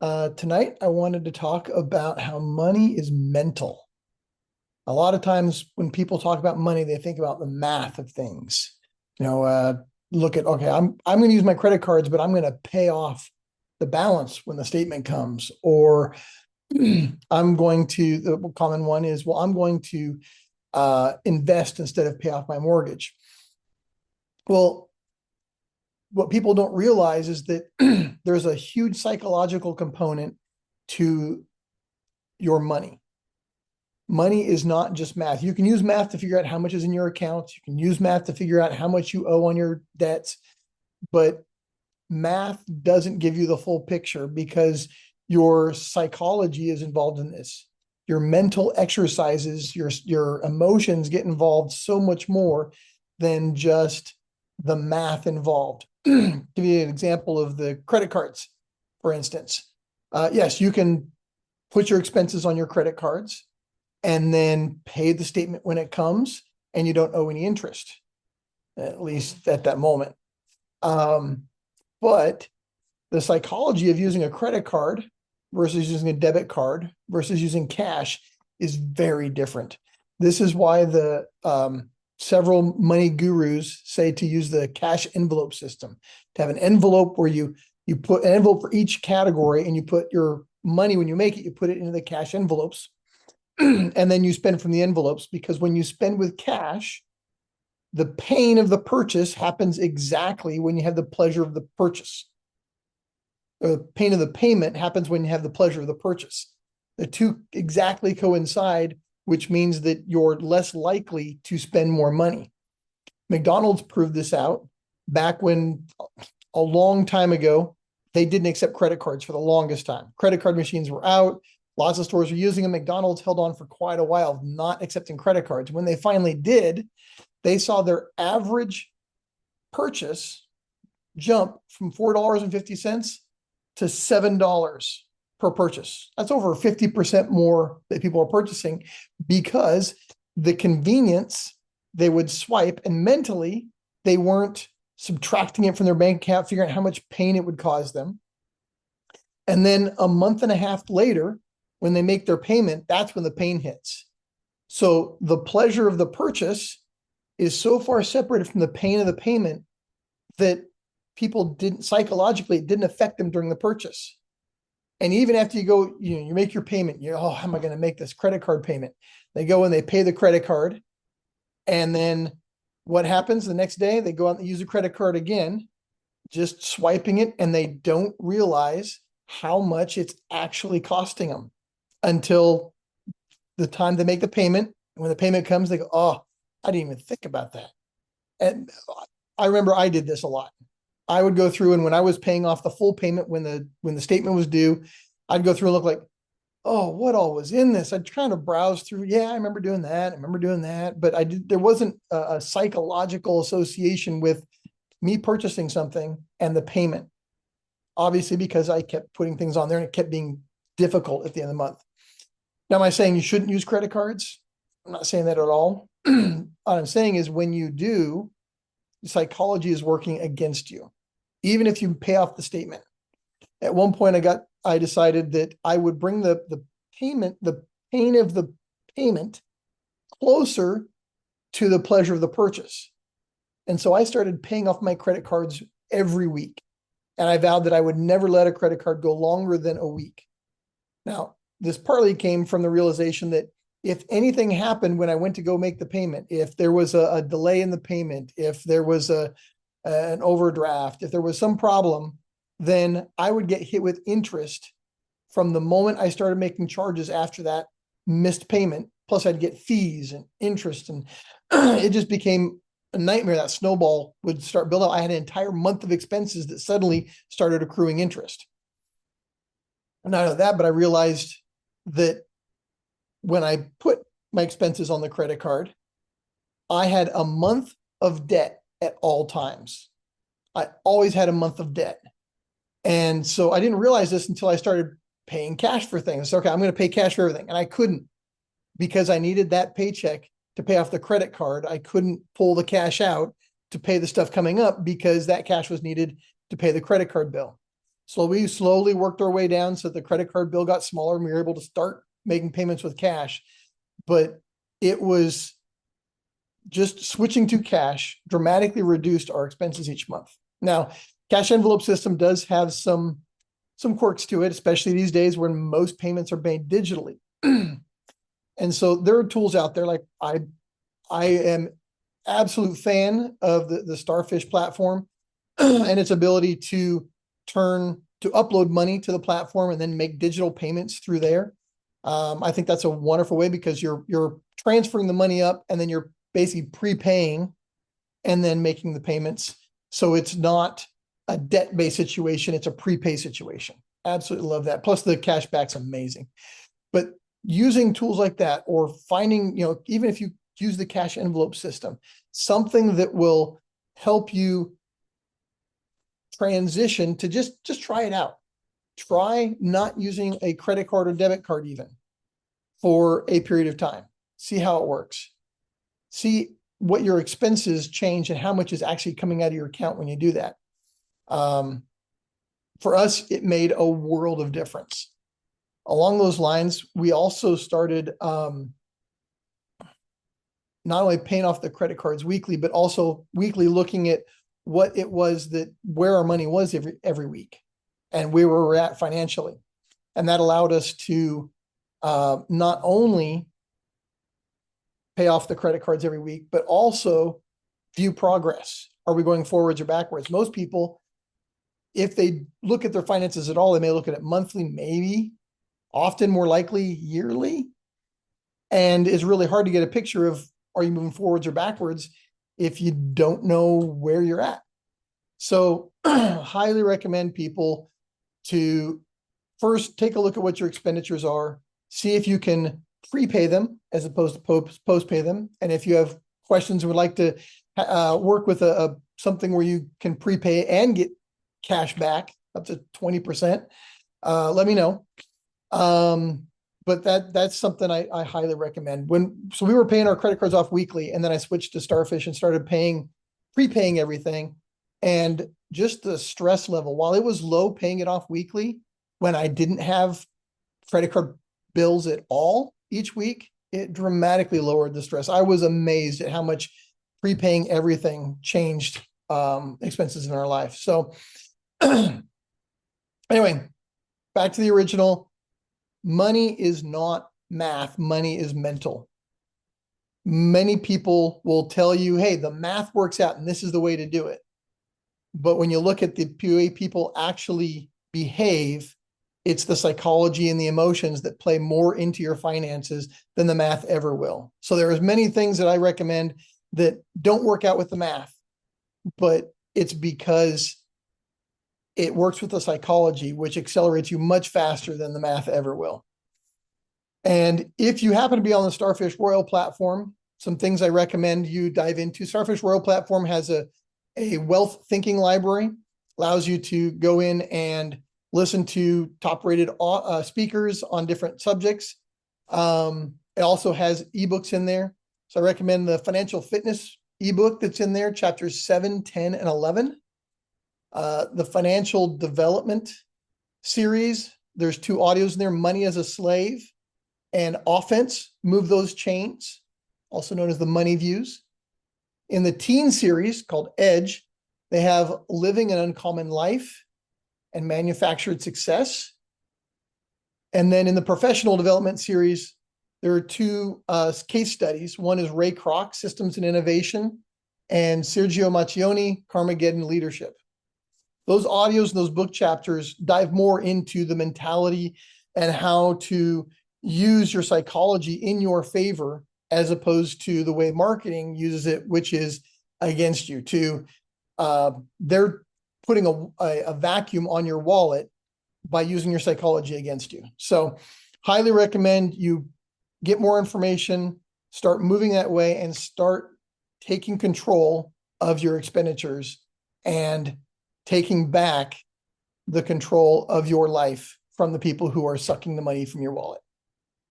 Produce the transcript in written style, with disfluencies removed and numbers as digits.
Tonight, I wanted to talk about how money is mental. A lot of times when people talk about money, they think about the math of things. You know, look at, okay, I'm going to use my credit cards, but I'm going to pay off the balance when the statement comes. Or I'm going to, the common one is, well, I'm going to invest instead of pay off my mortgage. Well, what people don't realize is that there's a huge psychological component to your money. Money is not just math. You can use math to figure out how much is in your account. You can use math to figure out how much you owe on your debts, but math doesn't give you the full picture because your psychology is involved in this. Your mental exercises, your emotions get involved so much more than just the math involved. Give you an example of the credit cards, for instance. Yes, you can put your expenses on your credit cards and then pay the statement when it comes, and you don't owe any interest, at least at that moment. But the psychology of using a credit card versus using a debit card versus using cash is very different. This is why the several money gurus say to use the cash envelope system, to have an envelope where you put an envelope for each category and you put your money when you make it, you put it into the cash envelopes. And then you spend from the envelopes, because when you spend with cash, the pain of the purchase happens exactly when you have the pleasure of the purchase. The pain of the payment happens when you have the pleasure of the purchase. The two exactly coincide, which means that you're less likely to spend more money. McDonald's proved this out back when, a long time ago, they didn't accept credit cards for the longest time. Credit card machines were out. Lots of stores were using them. McDonald's held on for quite a while, not accepting credit cards. When they finally did, they saw their average purchase jump from $4.50 to $7 per purchase. That's over 50% more that people are purchasing, because the convenience, they would swipe, and mentally they weren't subtracting it from their bank account, figuring out how much pain it would cause them. And then a month and a half later, when they make their payment, that's when the pain hits. So the pleasure of the purchase is so far separated from the pain of the payment that people didn't, psychologically, it didn't affect them during the purchase. And even after you go, you make your payment, oh, how am I going to make this credit card payment? They go and they pay the credit card. And then what happens the next day? They go out and use the credit card again, just swiping it, and they don't realize how much it's actually costing them until the time they make the payment. When the payment comes, they go, oh, I didn't even think about that. And I remember I did this a lot. I would go through, and when I was paying off the full payment, when the statement was due, I'd go through and look like, oh, what all was in this? I'd kind of browse through. Yeah, I remember doing that. I remember doing that. But there wasn't a psychological association with me purchasing something and the payment. Obviously, because I kept putting things on there and it kept being difficult at the end of the month. Now, am I saying you shouldn't use credit cards? I'm not saying that at all. What I'm saying is, when you do, psychology is working against you, even if you pay off the statement. At one point, I decided that I would bring the payment, the pain of the payment, closer to the pleasure of the purchase. And so I started paying off my credit cards every week. And I vowed that I would never let a credit card go longer than a week. Now, this partly came from the realization that if anything happened when I went to go make the payment, if there was a delay in the payment, if there was an overdraft, if there was some problem, then I would get hit with interest from the moment I started making charges after that missed payment. Plus, I'd get fees and interest, and it just became a nightmare. That snowball would start building up. I had an entire month of expenses that suddenly started accruing interest. And not only that, but I realized that when I put my expenses on the credit card, I had a month of debt at all times. I always had a month of debt. And so I didn't realize this until I started paying cash for things. So, okay, I'm going to pay cash for everything. And I couldn't, because I needed that paycheck to pay off the credit card. I couldn't pull the cash out to pay the stuff coming up, because that cash was needed to pay the credit card bill. So we slowly worked our way down so the credit card bill got smaller and we were able to start making payments with cash. But it was just switching to cash dramatically reduced our expenses each month. Now, cash envelope system does have some quirks to it, especially these days when most payments are made digitally. And so there are tools out there. Like I am absolute fan of the Starfish platform and its ability to upload money to the platform and then make digital payments through there. I think that's a wonderful way because you're transferring the money up and then you're basically prepaying and then making the payments. So it's not a debt-based situation, it's a prepay situation. Absolutely love that. Plus the cash back's amazing. But using tools like that or finding, even if you use the cash envelope system, something that will help you transition to just try it out. Try not using a credit card or debit card even for a period of time. See how it works. See what your expenses change and how much is actually coming out of your account when you do that. For us, it made a world of difference. Along those lines, we also started not only paying off the credit cards weekly, but also weekly looking at what it was where our money was every week and where we're at financially. And that allowed us to not only pay off the credit cards every week, but also view progress. Are we going forwards or backwards? Most people, if they look at their finances at all, they may look at it monthly, maybe, often more likely yearly. And it's really hard to get a picture of, are you moving forwards or backwards if you don't know where you're at? So highly recommend people to first take a look at what your expenditures are, see if you can prepay them as opposed to post pay them. And if you have questions and would like to work with something where you can prepay and get cash back up to 20%, let me know. But that's something I highly recommend. So we were paying our credit cards off weekly, and then I switched to Starfish and started prepaying everything. And just the stress level, while it was low paying it off weekly, when I didn't have credit card bills at all each week, it dramatically lowered the stress. I was amazed at how much prepaying everything changed expenses in our life. So anyway, back to the original. Money is not math. Money is mental. Many people will tell you, hey, the math works out and this is the way to do it. But when you look at the way people actually behave, it's the psychology and the emotions that play more into your finances than the math ever will. So there are many things that I recommend that don't work out with the math, but it's because it works with the psychology, which accelerates you much faster than the math ever will. And if you happen to be on the Starfish Royal platform, some things I recommend you dive into. Starfish Royal platform has a wealth thinking library, allows you to go in and listen to top-rated speakers on different subjects. It also has ebooks in there. So I recommend the financial fitness ebook that's in there, chapters 7, 10, and 11. The financial development series, there's 2 audios in there, Money as a Slave and Offense, Move Those Chains, also known as the Money Views. In the teen series called Edge, they have Living an Uncommon Life and Manufactured Success. And then in the professional development series, there are 2 case studies. One is Ray Kroc, Systems and Innovation, and Sergio Macchioni, Carmageddon Leadership. Those audios and those book chapters dive more into the mentality and how to use your psychology in your favor as opposed to the way marketing uses it, which is against you. They're putting a vacuum on your wallet by using your psychology against you. So highly recommend you get more information, start moving that way, and start taking control of your expenditures and taking back the control of your life from the people who are sucking the money from your wallet.